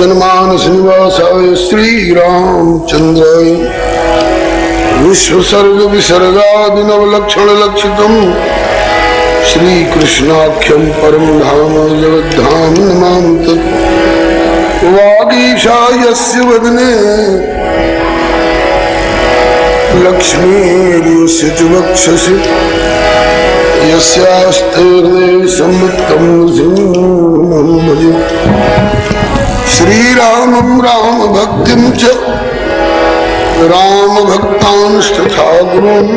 जनमानस निवासाय श्री रामचंद्राय विश्वसर्ग विसर्गादिनवलक्षण लक्षितम् श्री कृष्णाख्यम परम धाम जगद्धाम नमामि तत् वागीशा यस्य वदने लक्ष्मीर्यस्य च वक्षसि यस्यास्ते हृदये संवित्तं नृसिंहं भजे श्रीरामं राम भक्तिं च राम भक्तांस्तथा गुरून्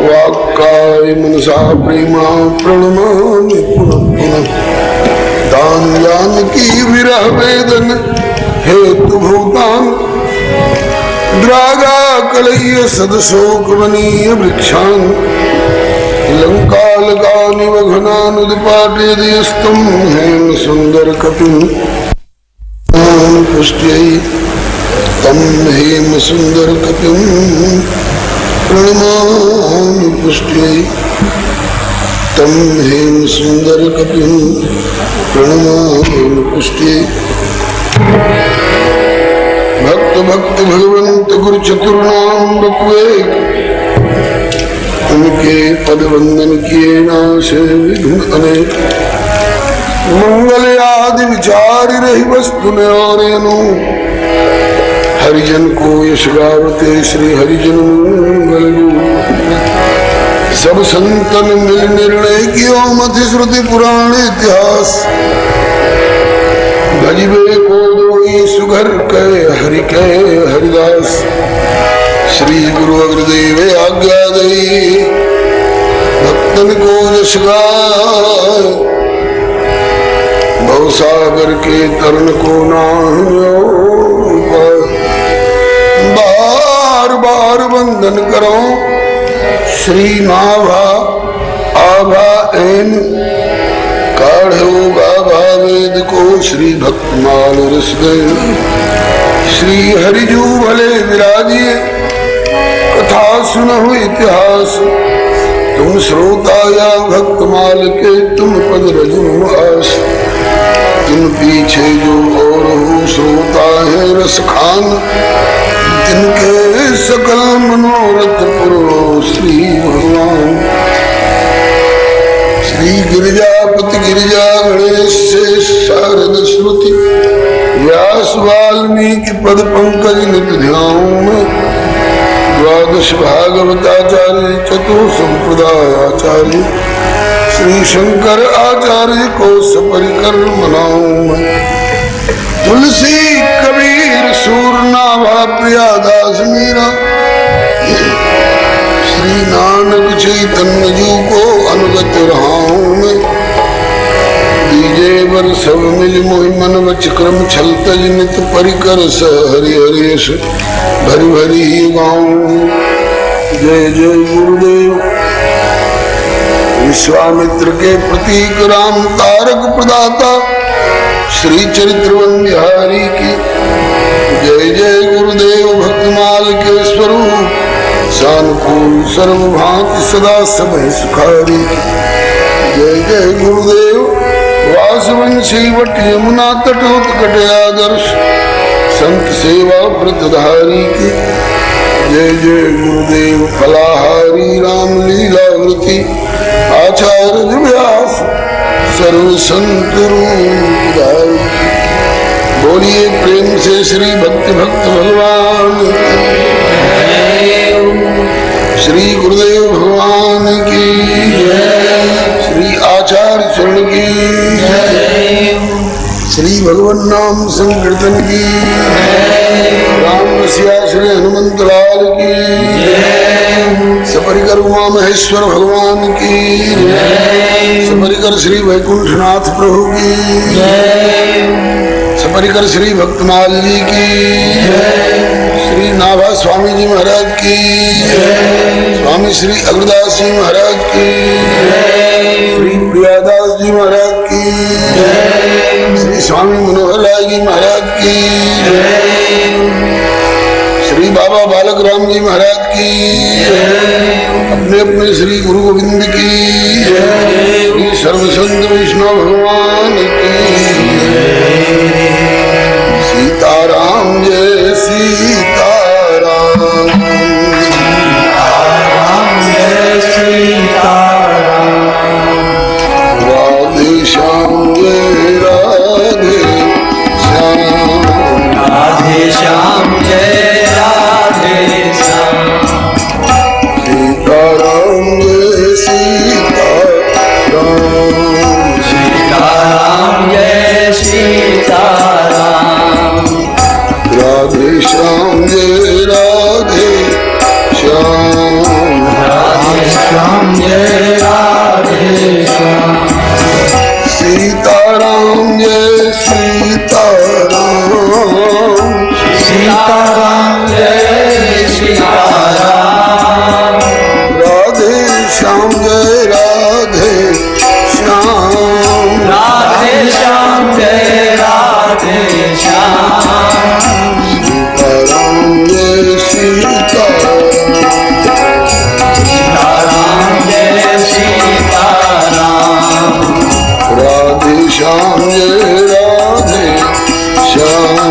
वाक्काय मनसा प्रेमा प्रणमामि पुनः पुनः तान् जानकी विरह वेदन हेतु भूतान् द्रागा कलय्य सदशोकवनीय वृक्षान् लंकालकानिवघनानुदिपाटयदियस्तं हेम सुंदर कपिं पुष्ट्यै तं हेम सुंदर कपिं प्रणमामि पुष्ट्यै तं हेम सुंदर कपिं प्रणमामि पुष्ट्यै भक्त भक्त भगवंत गुरु चतुर्नाम बपुएक उनके पद वंदन किए नाशे विघ्न अनेक मंगल आदि विचार रही वस्तु और हरिजन को यश गावते श्री हरिजन मंगल सब संतन मिल निर्णय कियो मति श्रुति पुराण इतिहास भजबे को दोई सुघर कह हरि कह हरिदास श्री गुरु अग्रदेव आज्ञा दई भक्तन को यश गाय भवसागर के तरण को नाहियो बार बार वंदन करो श्री नाभा आभा एन काढ़ो बाबा वेद को श्री भक्तमाल रस गए श्री हरिजू भले विराजिए कथा सुनहु इतिहास तुम श्रोता या भक्तमाल के तुम पद रजू आस तुम पीछे जो और हो श्रोता है रस खान जिनके सकल मनोरथ पुरो श्री भगवान श्री गिरिजापति गिरिजा गणेश से शारद श्रुति व्यास वाल्मीकि पद पंकज नित ध्यान में द्वादश भागवताचार्य चतुर संप्रदाय आचार्य श्री शंकर आचार्य को सपरिकर मनाऊं मैं तुलसी कबीर सूरनाभा प्रियादास मीरा श्री नानक चैतन्य जू को अनुगत रहाऊं मैं दीजे बर सब मिल मोहि मन वच क्रम छल तज नित परिकर स हरि हरेश भरी भरी गाऊं जय जय गुरुदेव विश्वामित्र के प्रतीक राम तारक प्रदाता श्री चरित्रवन बिहारी की जय जय गुरुदेव भक्तमाल के स्वरूप सानुकूल सर्वभांति सदा सब सुखारी जय जय गुरुदेव वासवंशी वट यमुना तटोत कटे आदर्श संत सेवा व्रतधारी की जय जय गुरुदेव फलाहारी राम लीला वृति आचार्य व्यास सर्व संत रूपधारी बोलिए प्रेम से श्री भक्ति भक्त भगवान श्री गुरुदेव भगवान की श्री आचार्य चरण की श्री भगवान नाम संकीर्तन की राम रसिया श्री हनुमंत लाल की सपरिकर उमा महेश्वर भगवान की सपरिकर श्री वैकुंठनाथ प्रभु की सपरिकर श्री भक्तमाल जी की श्री नाभा स्वामी जी महाराज की स्वामी श्री अग्रदास जी महाराज की श्री प्रियादास जी महाराज की श्री स्वामी मनोहर लाल जी महाराज की श्री बाबा बालक राम जी महाराज की अपने अपने श्री गुरु गोविंद की श्री सर्वसंत वैष्णव भगवान की श्याम जय राधे श्याम,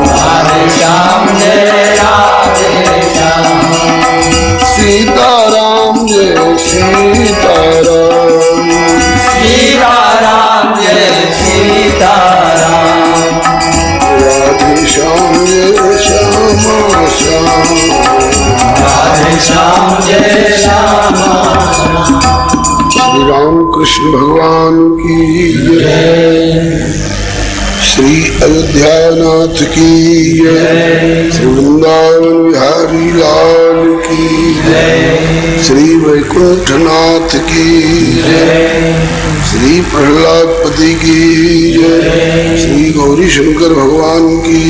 राधे श्याम जय राधे श्याम, सीताराम जय सीताराम, सीताराम जय सीताराम, राधे श्याम जय श्याम श्याम, राधे श्याम जय श्याम। श्री राम कृष्ण भगवान की जय, श्री अयोध्यानाथ की जय, श्री वृंदावन बिहारी लाल की जय, श्री वैकुंठनाथ की जय, श्री प्रहलाद पति की जय, श्री गौरी शंकर भगवान की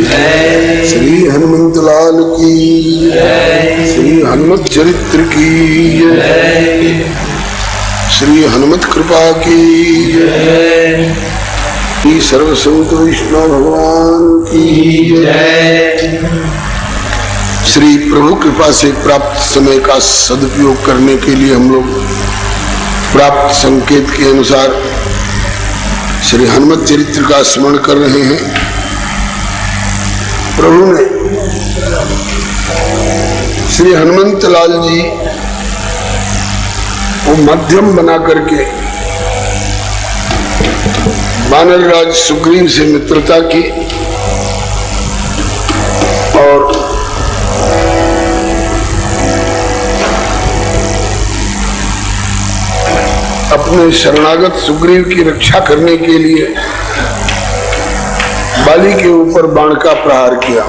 जय, श्री हनुमंत लाल की जय, श्री हनुमत चरित्र की जय, श्री हनुमत कृपा की जय, श्री सर्वसंत वैष्णव भगवान की जय। श्री प्रभु कृपा से प्राप्त समय का सदुपयोग करने के लिए हम लोग प्राप्त संकेत के अनुसार श्री हनुमत चरित्र का स्मरण कर रहे हैं। प्रभु ने श्री हनुमंत लाल जी को मध्यम बना करके वानरराज सुग्रीव से मित्रता की और अपने शरणागत सुग्रीव की रक्षा करने के लिए बाली के ऊपर बाण का प्रहार किया।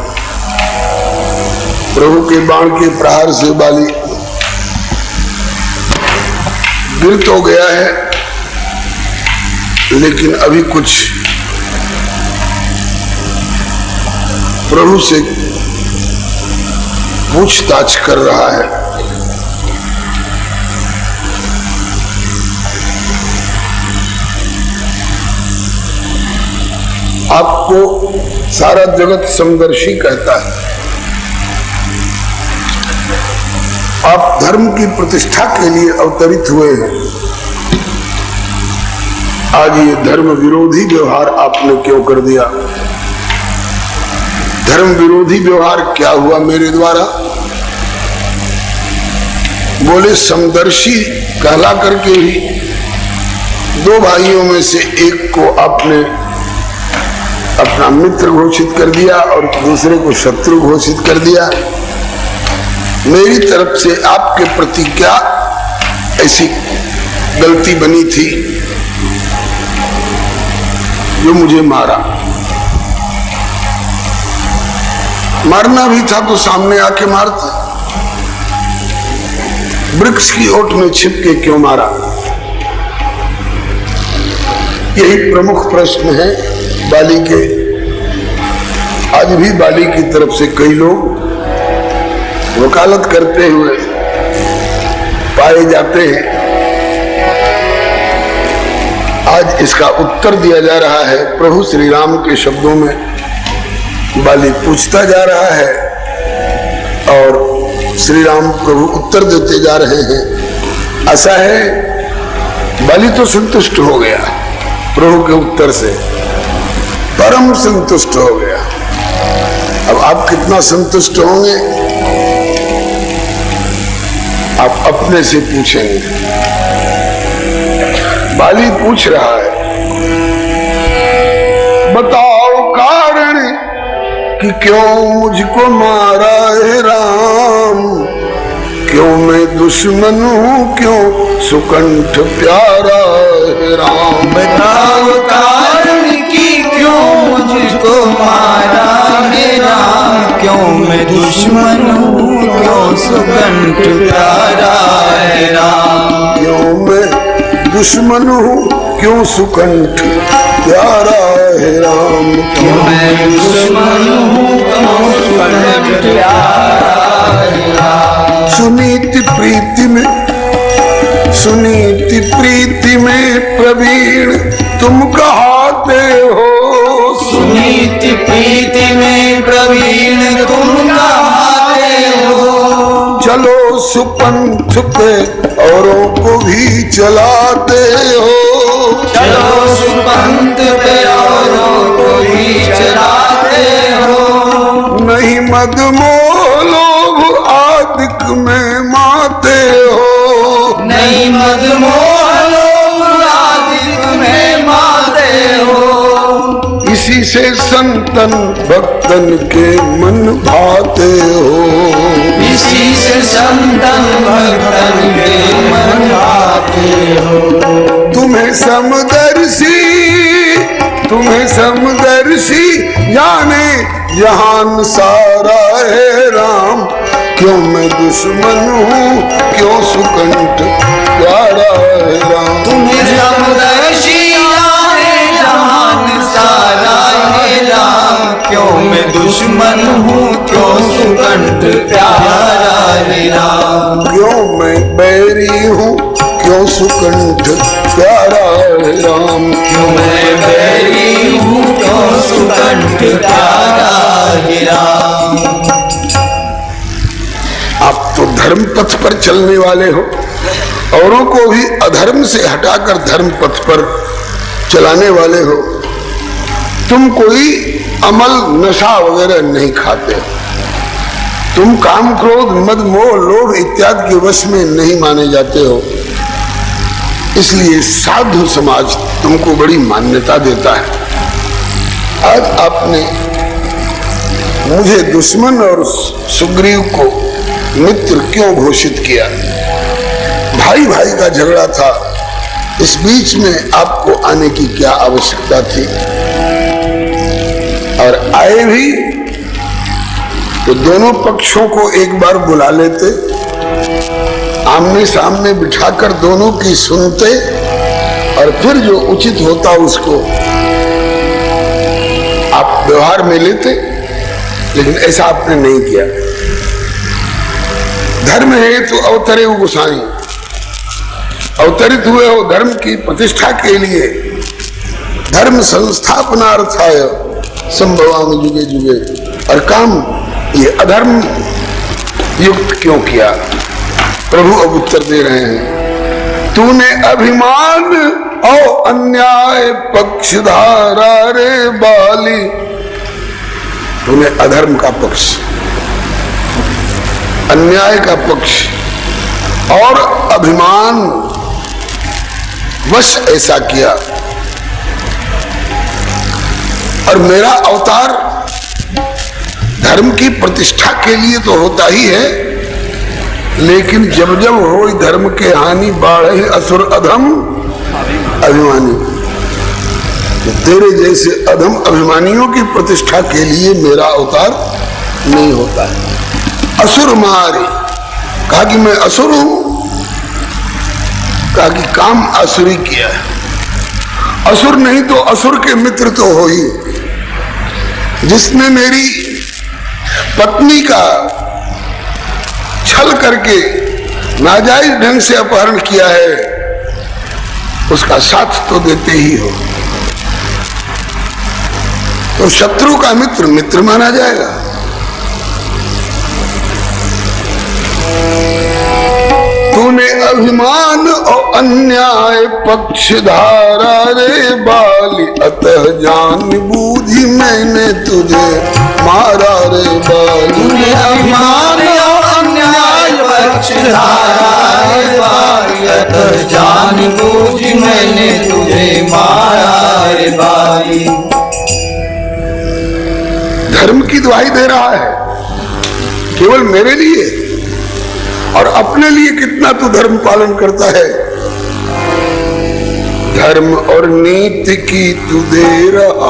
प्रभु के बाण के प्रहार से बाली गिर तो गया है, लेकिन अभी कुछ प्रभु से पूछताछ कर रहा है। आपको सारा जगत समदर्शी कहता है। आप धर्म की प्रतिष्ठा के लिए अवतरित हुए हैं। आज ये धर्म विरोधी व्यवहार आपने क्यों कर दिया? धर्म विरोधी व्यवहार क्या हुआ मेरे द्वारा? बोले समदर्शी कहला करके ही दो भाइयों में से एक को आपने अपना मित्र घोषित कर दिया और दूसरे को शत्रु घोषित कर दिया। मेरी तरफ से आपके प्रति क्या ऐसी गलती बनी थी जो मुझे मारा? मारना भी था तो सामने आके मारता। वृक्ष की ओट में छिप के क्यों मारा? यही प्रमुख प्रश्न है बाली के। आज भी बाली की तरफ से कई लोग वकालत करते हुए पाए जाते हैं। आज इसका उत्तर दिया जा रहा है। प्रभु श्री राम के शब्दों में बाली पूछता जा रहा है और श्री राम प्रभु उत्तर देते जा रहे हैं। ऐसा है, बाली तो संतुष्ट हो गया प्रभु के उत्तर से, परम संतुष्ट हो गया। अब आप कितना संतुष्ट होंगे आप अपने से पूछेंगे। बाली पूछ रहा है, बताओ कारण कि क्यों मुझको मारा है राम? क्यों मैं दुश्मन हूँ, क्यों सुकंठ प्यारा है राम? बताओ कारण कि क्यों मुझको मारा है राम? क्यों मैं दुश्मन हूँ, क्यों सुकंठ प्यारा है राम? क्यों मैं दुश्मन हूँ, क्यों सुकंठ प्यारा है राम? क्यों मैं दुश्मन हूँ, क्यों सुकंठ प्यारा है राम? सुनीति प्रीति में प्रवीण तुम कहाते हो। सुनीति प्रीति में प्रवीण तुम कहाते हो। चलो सुपंथ पे औरों को भी चलाते हो। चलो सुपंथ मद मोह लोभ आदिक में माते हो, नहीं मद मोह लोभ आदिक में माते हो। इसी से संतन भक्तन के मन भाते हो, इसी से संतन भक्तन के मन भाते हो। तुम्हें समदर्शी जाने जहान सारा है राम, क्यों मैं दुश्मन हूँ क्यों सुकंठ प्यारा है राम। तुम्हें समदर्शी जाने जहान सारा है राम, क्यों मैं दुश्मन हूँ क्यों सुकंठ प्यारा है राम। क्यों मैं बैरी हूँ क्यों सुकंठ प्यारा है राम। क्यों मैं बैरी हूँ क्यों सुकंठ प्यारा है राम। आप तो धर्म पथ पर चलने वाले हो, औरों को भी अधर्म से हटाकर धर्म पथ पर चलाने वाले हो। तुम कोई अमल नशा वगैरह नहीं खाते, तुम काम क्रोध मद मोह लोभ इत्यादि के वश में नहीं माने जाते हो, इसलिए साधु समाज तुमको बड़ी मान्यता देता है। आज आपने मुझे दुश्मन और सुग्रीव को मित्र क्यों घोषित किया? भाई भाई का झगड़ा था, इस बीच में आपको आने की क्या आवश्यकता थी? और आए भी तो दोनों पक्षों को एक बार बुला लेते, आमने सामने बिठाकर दोनों की सुनते और फिर जो उचित होता उसको आप व्यवहार में लेते, लेकिन ऐसा आपने नहीं किया। धर्म है तो अवतरे हो गोसाई, अवतरित हुए हो धर्म की प्रतिष्ठा के लिए, धर्म संस्थापनार्थाय संभवामि जुगे जुगे, और काम ये अधर्म युक्त क्यों किया? प्रभु अब उत्तर दे रहे हैं, तूने अभिमान और अन्याय पक्षधारा रे बाली, तूने अधर्म का पक्ष, अन्याय का पक्ष और अभिमान वश ऐसा किया। और मेरा अवतार धर्म की प्रतिष्ठा के लिए तो होता ही है, लेकिन जब जब हो धर्म के हानि बाढ़े असुर अधम अभिमानी, तो तेरे जैसे अधम अभिमानियों की प्रतिष्ठा के लिए मेरा अवतार नहीं होता है। असुर मारे, कहा कि मैं असुर हूं, कहा कि काम असुरी किया है। असुर नहीं तो असुर के मित्र तो हो ही। जिसने मेरी पत्नी का छल करके नाजायज ढंग से अपहरण किया है, उसका साथ तो देते ही हो। तो शत्रु का मित्र मित्र माना जाएगा। तूने अभिमान और अन्याय पक्षधारा रे बाली, अतः जान बूझी मैंने तुझे मारा रे बाली। तूने अभिमान और अन्याय पक्षधारा रे बाली, अतः जान बूझी मैंने तुझे मारा रे बाली। धर्म की दुहाई दे रहा है केवल मेरे लिए, और अपने लिए कितना तू धर्म पालन करता है। धर्म और नीति की तू दे रहा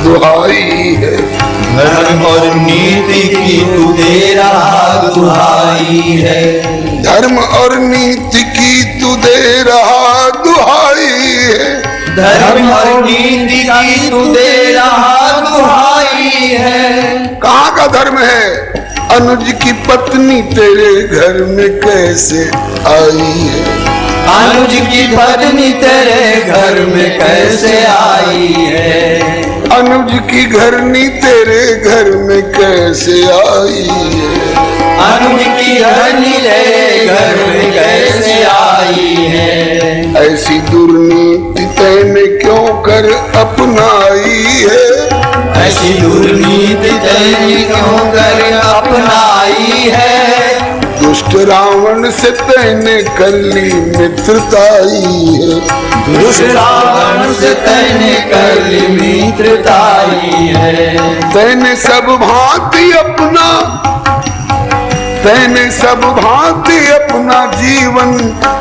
दुहाई है, धर्म और नीति की तू दे रहा दुहाई है। धर्म और नीति की तू दे रहा दुहाई है, धर्म और नीति की तू दे रहा दुहाई है। कहाँ का धर्म है? अनुज की पत्नी तेरे घर में कैसे आई है? अनुज की पत्नी तेरे घर में कैसे आई है? अनुज की घरनी तेरे घर में कैसे आई है? अनुज की घरनी तेरे घर में कैसे आई है? ऐसी दुर्नीति तैने क्यों कर अपनाई है? ऐसी दुर्नीति तैने क्यों कर अपनाई है। दुष्ट रावण से तैने कर ली मित्रताई है। दुष्ट रावण से तैने कर ली मित्रताई है। तैने सब भांति अपना, तैने सब भांति अपना जीवन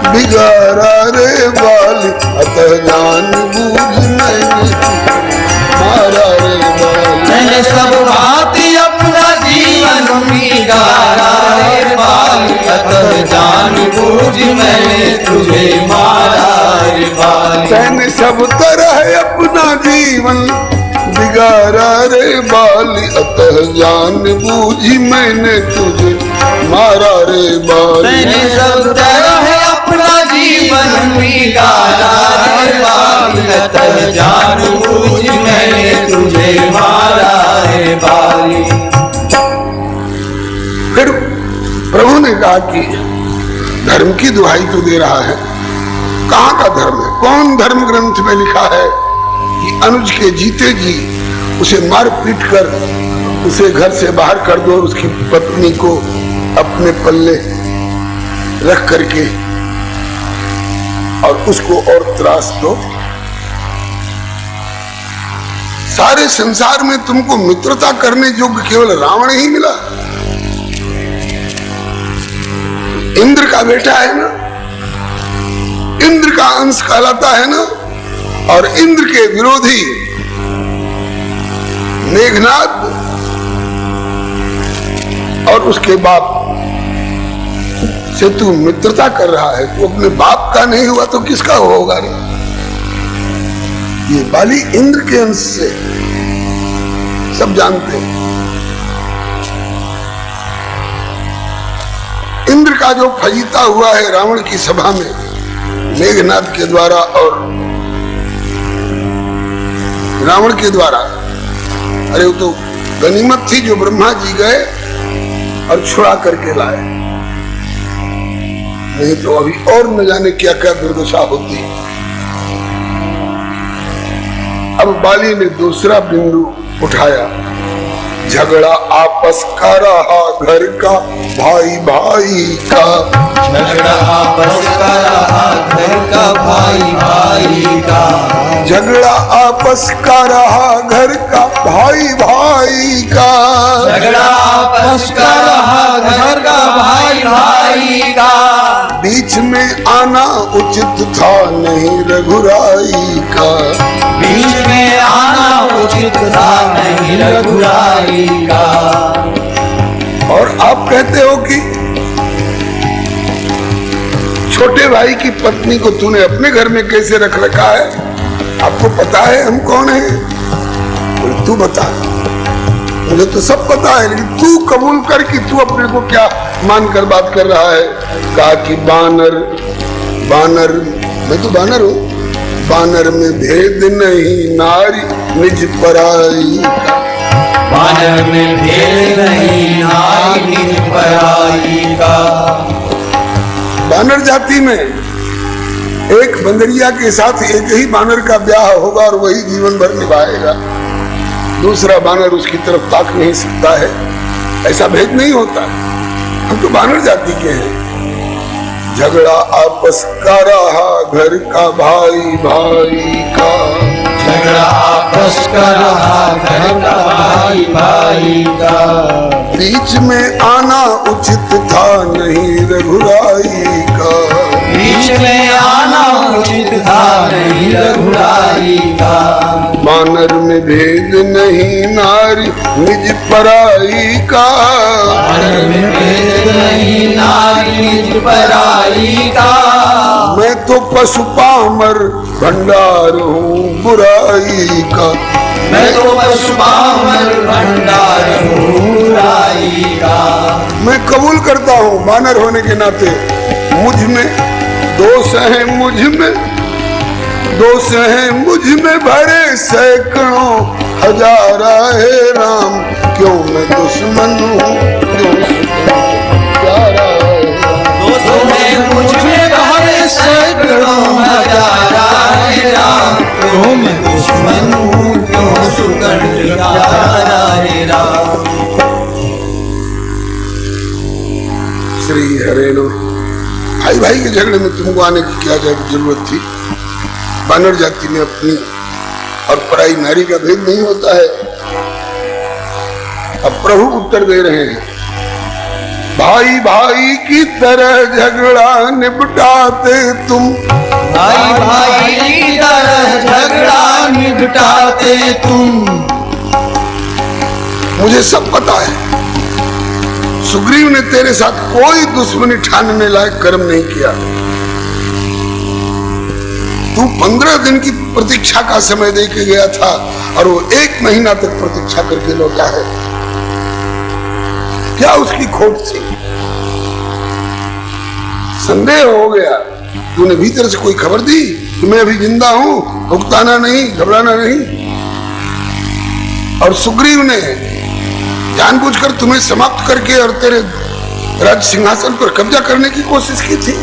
बिगाड़ा रे बाल। अतः जान बूझ मैंने मारा रे बाल। तैने सब भांति अपना जीवन बिगाड़ा रे बाल। अतः जान बूझ मैंने तुझे मारा रे बाल। तैने सब तरह अपना जीवन बिगाड़ा रे बाल। अतः जान बूझी मैंने तुझे मारा रे बाल। तैने सब तरह अपना जीवन बिगाड़ा रे बाल। अतः जान बूझ मैंने तुझे मारा रे बाल। फिर प्रभु ने कहा कि धर्म की दुहाई तो दे रहा है, कहाँ का धर्म है? कौन धर्म ग्रंथ में लिखा है कि अनुज के जीते जी उसे मार पीट कर उसे घर से बाहर कर दो और उसकी पत्नी को अपने पल्ले रख करके और उसको और त्रास दो? सारे संसार में तुमको मित्रता करने योग्य केवल रावण ही मिला। इंद्र का बेटा है ना, इंद्र का अंश कहलाता है ना। और इंद्र के विरोधी मेघनाद और उसके बाप से तू मित्रता कर रहा है, तू अपने बाप का नहीं हुआ तो किसका होगा रे? ये बाली इंद्र के अंश से, सब जानते हैं। इंद्र का जो फजीता हुआ है रावण की सभा में मेघनाद के द्वारा और रावण के द्वारा, अरे वो तो गनीमत थी जो ब्रह्मा जी गए और छुड़ा करके लाए, नहीं तो अभी और न जाने क्या क्या दुर्दशा होती। अब बाली ने दूसरा बिंदु उठाया, झगड़ा आपस का रहा घर का भाई भाई का। झगड़ा आपस का रहा घर का भाई भाई का। झगड़ा आपस का रहा घर का भाई भाई का। झगड़ा आपस का रहा घर का भाई भाई का। बीच में आना उचित था नहीं रघुराई का। बीच में आना उचित था नहीं रघुराई का। और आप कहते हो कि छोटे भाई की पत्नी को तूने अपने घर में कैसे रख रखा है? आपको पता है हम कौन है? बोले तू बता। मुझे तो सब पता है, लेकिन तू कबूल कर कि तू अपने को क्या मानकर बात कर रहा है। कहा कि बानर, बानर, मैं तो बानर हूं। बानर में भेद नहीं नारी निज पराई का। बानर में भेद नहीं नारी निज पराई का। बानर जाति में एक बंदरिया के साथ एक ही बानर का ब्याह होगा और वही जीवन भर निभाएगा। दूसरा बानर उसकी तरफ ताक नहीं सकता है, ऐसा भेद नहीं होता। हम तो बानर जाति के हैं। झगड़ा आपस का रहा घर का भाई भाई का। झगड़ा आपस का रहा घर का भाई भाई का। बीच में आना उचित था नहीं रघुराई का। बीच में आना उचित था नहीं रघुराई का। बानर में भेद नहीं नारी निज पराई का। बानर में भेद नहीं नारी निज पराई का। मैं तो पशु पामर भंडार हूँ बुराई का। मैं तो पशु पामर भंडार हूँ बुराई का। मैं कबूल करता हूँ बानर होने के नाते मुझ में दोष है, मुझ में दोष है, मुझ में भरे सैकड़ों हजारा है राम। क्यों मैं दुश्मन हूँ, क्यों प्यारा है। दोष है मुझ में भरे सैकड़ों हजारा है राम। क्यों मैं दुश्मन हूँ, क्यों सुकंठ प्यारा हरे नमः। भाई भाई के झगड़े में तुमको आने की क्या जरूरत थी? बानर जाति में अपनी और पराई नारी का भेद नहीं होता है। अब प्रभु उत्तर दे रहे हैं, भाई भाई की तरह झगड़ा निपटाते तुम, भाई भाई की तरह झगड़ा निपटाते तुम। मुझे सब पता है, सुग्रीव ने तेरे साथ कोई दुश्मनी ठानने लायक कर्म नहीं किया। तू 15 दिन की प्रतीक्षा का समय दे के गया था और वो 1 महीना तक प्रतीक्षा करके लौटा है। क्या उसकी खोट थी? संदेह हो गया, तूने भीतर से कोई खबर दी कि मैं अभी जिंदा हूं, भुगताना नहीं, घबराना नहीं। और सुग्रीव ने जानबूझकर तुम्हें समाप्त करके और तेरे राज सिंहासन पर कब्जा करने की कोशिश की थी।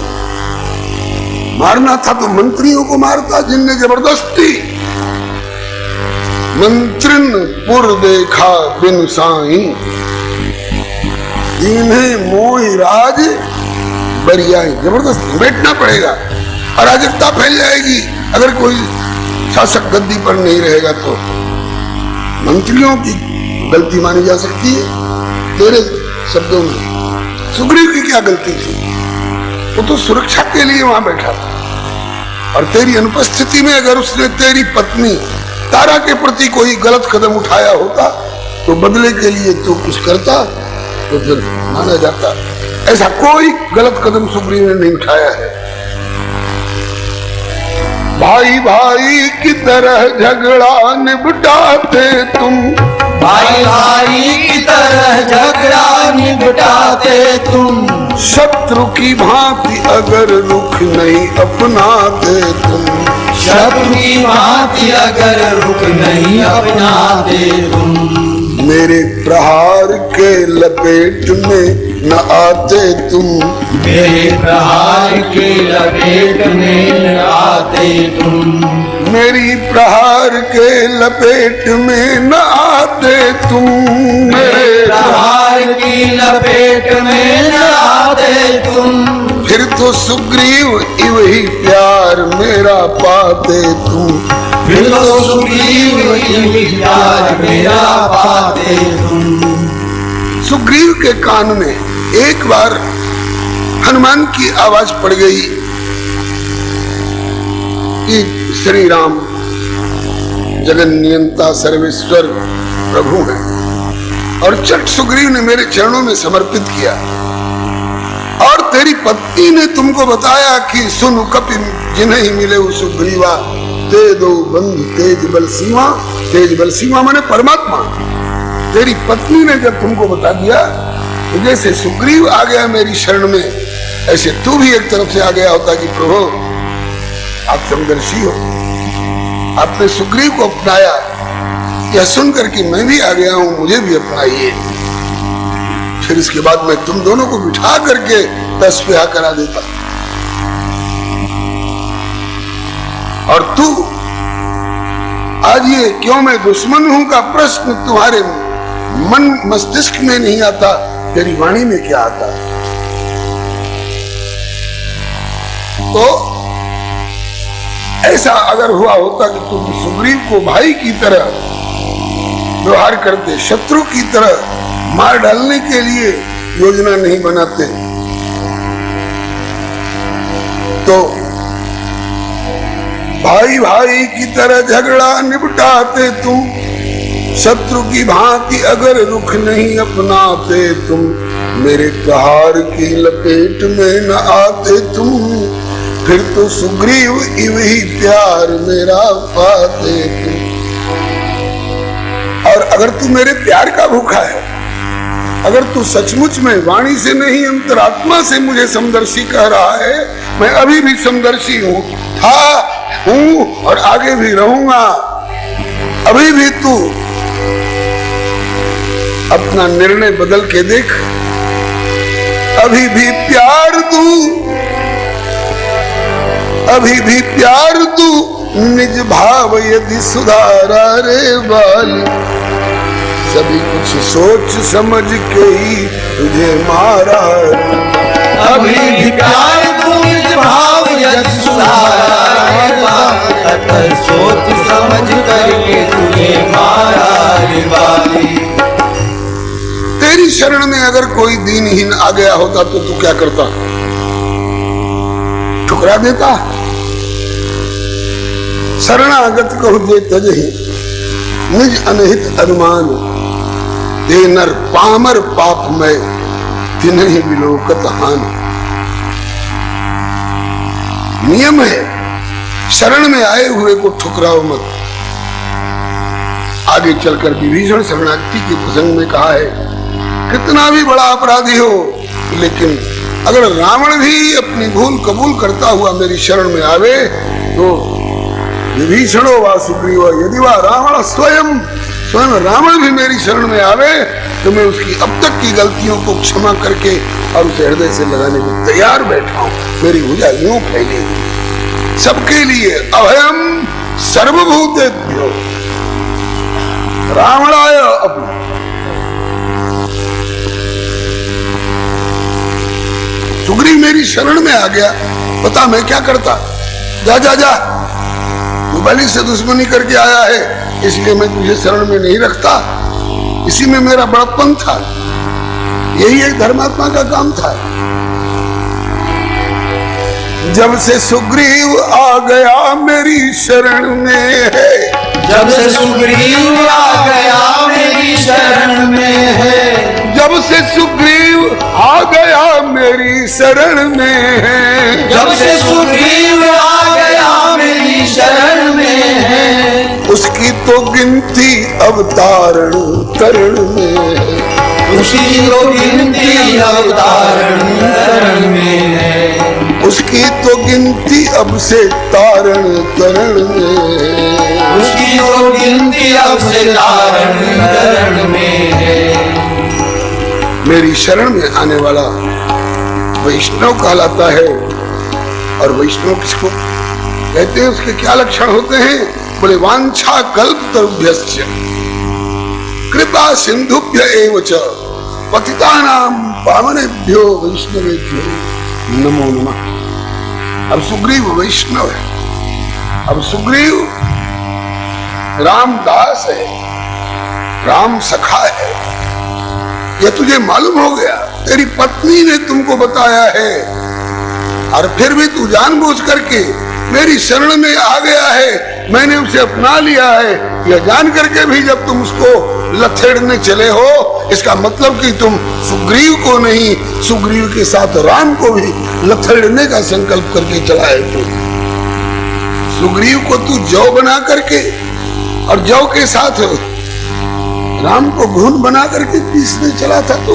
मारना था तो मंत्रियों को मारता, जिनने जबरदस्ती मंत्रिन पुर देखा बिन साई, इन्हें मोहि राज बरियाई। जबरदस्ती बैठना पड़ेगा, अराजकता फैल जाएगी अगर कोई शासक गद्दी पर नहीं रहेगा तो। मंत्रियों की गलती मानी जा सकती है, तेरे शब्दों में सुग्रीव की क्या गलती थी? वो तो सुरक्षा के लिए वहां बैठा था, और तेरी अनुपस्थिति में अगर उसने तेरी पत्नी तारा के प्रति कोई गलत कदम उठाया होता तो बदले के लिए तू कुछ करता तो फिर माना जाता। ऐसा कोई गलत कदम सुग्रीव ने नहीं उठाया है। भाई भाई की तरह झगड़ा निपटाते तुम, भाई भाई की तरह झगड़ा निपटाते तुम। शत्रु की भांति अगर रुख नहीं अपनाते तुम, शत्रु की भांति अगर रुख नहीं अपनाते तुम। मेरे प्रहार के लपेट में न आते तुम, मेरे प्रहार के लपेट में न आते तुम। मेरी प्रहार के लपेट में न आते तुम, मेरे प्रहार की लपेट में न आते तुम। फिर तो सुग्रीव वही प्यार मेरा पाते तुम, फिर तो सुग्रीव यही प्यार मेरा पाते तुम। सुग्रीव के कान में एक बार हनुमान की आवाज पड़ गई कि श्री राम जगन नियंता सर्वेश्वर प्रभु हैं, और चट सुग्रीव ने मेरे चरणों में समर्पित किया। और तेरी पत्नी ने तुमको बताया कि सुन कपि जिन्हें ही मिले सुग्रीवा, ते दो बंधु तेज बल सीमा। तेज बल सीमा माने परमात्मा। तेरी पत्नी ने जब तुमको बता दिया तो जैसे सुग्रीव आ गया मेरी शरण में, ऐसे तू भी एक तरफ से आ गया होता कि प्रभु आप समदर्शी हो, आपने सुग्रीव को अपनाया। यह सुनकर कि मैं भी आ गया हूं, मुझे भी अपनाइए। फिर इसके बाद मैं तुम दोनों को बिठा करके 10 ब्याह करा देता। और तू आज ये क्यों मैं दुश्मन हूं का प्रश्न तुम्हारे मन मस्तिष्क में नहीं आता, तेरी वाणी में क्या आता? तो ऐसा अगर हुआ होता कि तुम सुग्रीव को भाई की तरह व्यवहार करते, शत्रु की तरह मार डालने के लिए योजना नहीं बनाते, तो भाई भाई की तरह झगड़ा निपटाते तुम। शत्रु की भांति अगर रुख नहीं अपनाते तुम, मेरे प्रहार की लपेट में न आते तुम। फिर तो सुग्रीव वही प्यार मेरा पाते तुम। और अगर तू मेरे प्यार का भूखा है, अगर तू सचमुच में वाणी से नहीं अंतरात्मा से मुझे समदर्शी कह रहा है, मैं अभी भी समदर्शी हूं, था, हूं और आगे भी रहूंगा। अभी भी तू अपना निर्णय बदल के देख, अभी भी प्यार दूं, अभी भी प्यार दूं, निज भाव यदि सुधारा रे बाली। सभी कुछ सोच समझ के ही तुझे मारा। अभी भी प्यार तुम निज भाव यदि सुधारा रे बाप तत सोच समझ करके तुझे मारा रे बाली। तेरी शरण में अगर कोई दीनहीन आ गया होता तो तू क्या करता? ठुकरा देता? शरणागत कहु जे तजहि निज अनहित अनुमान, दे नर पामर पाप में तिन्हि विलोकत हान। नियम है, शरण में आए हुए को ठुकराओ मत। आगे चलकर विभीषण शरणागति के प्रसंग में कहा है, कितना भी बड़ा अपराधी हो, लेकिन अगर रावण भी अपनी भूल कबूल करता हुआ मेरी शरण में आवे तो विभीषणो वा सुग्रीव, यदि वह रावण स्वयं रावण भी मेरी शरण में आवे तो मैं उसकी अब तक की गलतियों को क्षमा करके और उसे हृदय से लगाने को तैयार बैठा हूं। मेरी भुजा यूं फैलेगी सबके लिए, अभयम सर्वभूतेभ्यो रावणाय अपि। सुग्रीव मेरी शरण में आ गया, बता मैं क्या करता? जा जा जा, तू बलि से दुश्मनी करके आया है, इसलिए मैं तुझे शरण में नहीं रखता। इसी में मेरा बड़प्पन था, यही एक धर्मात्मा का काम था। जब से सुग्रीव आ गया मेरी शरण में है, जब से सुग्रीव आ गया मेरी शरण में है, जब से सुग्रीव आ गया मेरी शरण में है, जब से सुग्रीव आ गया मेरी शरण में है, उसकी तो गिनती अवतारण तरण में है, उसकी तो गिनती अवतारण तरण में है, उसकी तो गिनती अब से तारण तरण में है, उसकी तो गिनती अब से तारण तरण में है। मेरी शरण में आने वाला वैष्णव कहलाता है। और वैष्णव किसको कहते हैं, उसके क्या लक्षण होते हैं? बोले वांछा कल्पतरुभ्यश्च कृपा सिंधुभ्य एव च पतितानां पावनेभ्यो वैष्णवेभ्यो नमो नमः। अब सुग्रीव वैष्णव है, अब सुग्रीव रामदास है, राम सखा है। यह तुझे मालूम हो गया, तेरी पत्नी ने तुमको बताया है, और फिर भी तू जानबूझ करके मेरी शरण में आ गया है, मैंने उसे अपना लिया है। यह जान करके भी जब तुम उसको लथेड़ने चले हो, इसका मतलब कि तुम सुग्रीव को नहीं, सुग्रीव के साथ राम को भी लथेड़ने का संकल्प करके चला है। तू सुग्रीव को तू जौ बना करके और जौ के साथ राम को घून बना करके पीसने चला था। तो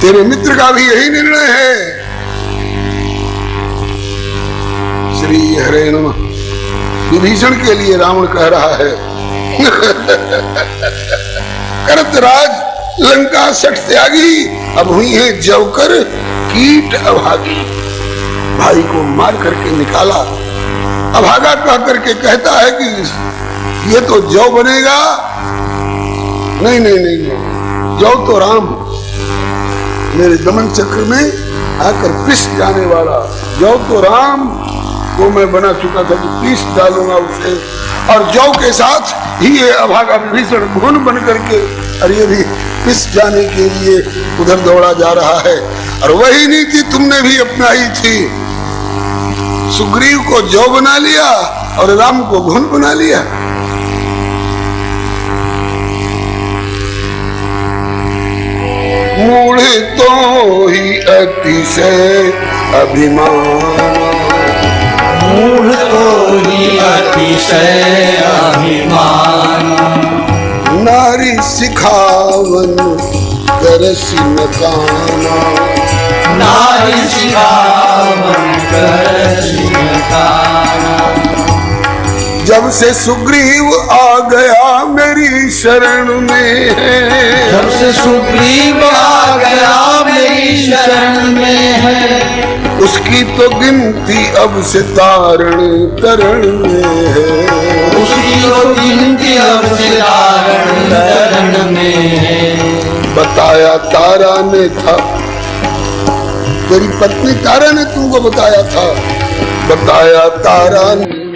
तेरे मित्र का भी यही निर्णय है। श्री हरे नमः। विभीषण के लिए रावण कह रहा है करतराज लंका सठ त्यागी, अब हुई है जवकर कीट अभागी। भाई को मार करके निकाला, अभागा कह करके कहता है कि ये तो जौ बनेगा। नहीं नहीं नहीं, नहीं। जौ तो राम मेरे दमन चक्र में आकर पिस जाने वाला, जौ तो राम को मैं बना चुका था कि पीस डालूंगा उसे, और जौ के साथ ही ये अभागा विभीषण घुन बन करके और ये भी पिस जाने के लिए उधर दौड़ा जा रहा है। और वही नीति तुमने भी अपनाई थी, सुग्रीव को जौ बना लिया और राम को घुन बना लिया। मूढ़ तो ही अतिशय अभिमान, मूढ़ तो ही अतिशय अभिमान, नारी सिखावन करसी न काना, नारी सिखावन करसी न काना। जब से सुग्रीव आ गया मेरी शरण में, जब से सुग्रीव आ गया मेरी शरण में है, उसकी तो गिनती अब से तारण तरण में है, उसकी तो गिनती अब से तारण तरण में है। बताया तारा ने था तेरी पत्नी तारा ने तुमको बताया था, बताया तारा ने।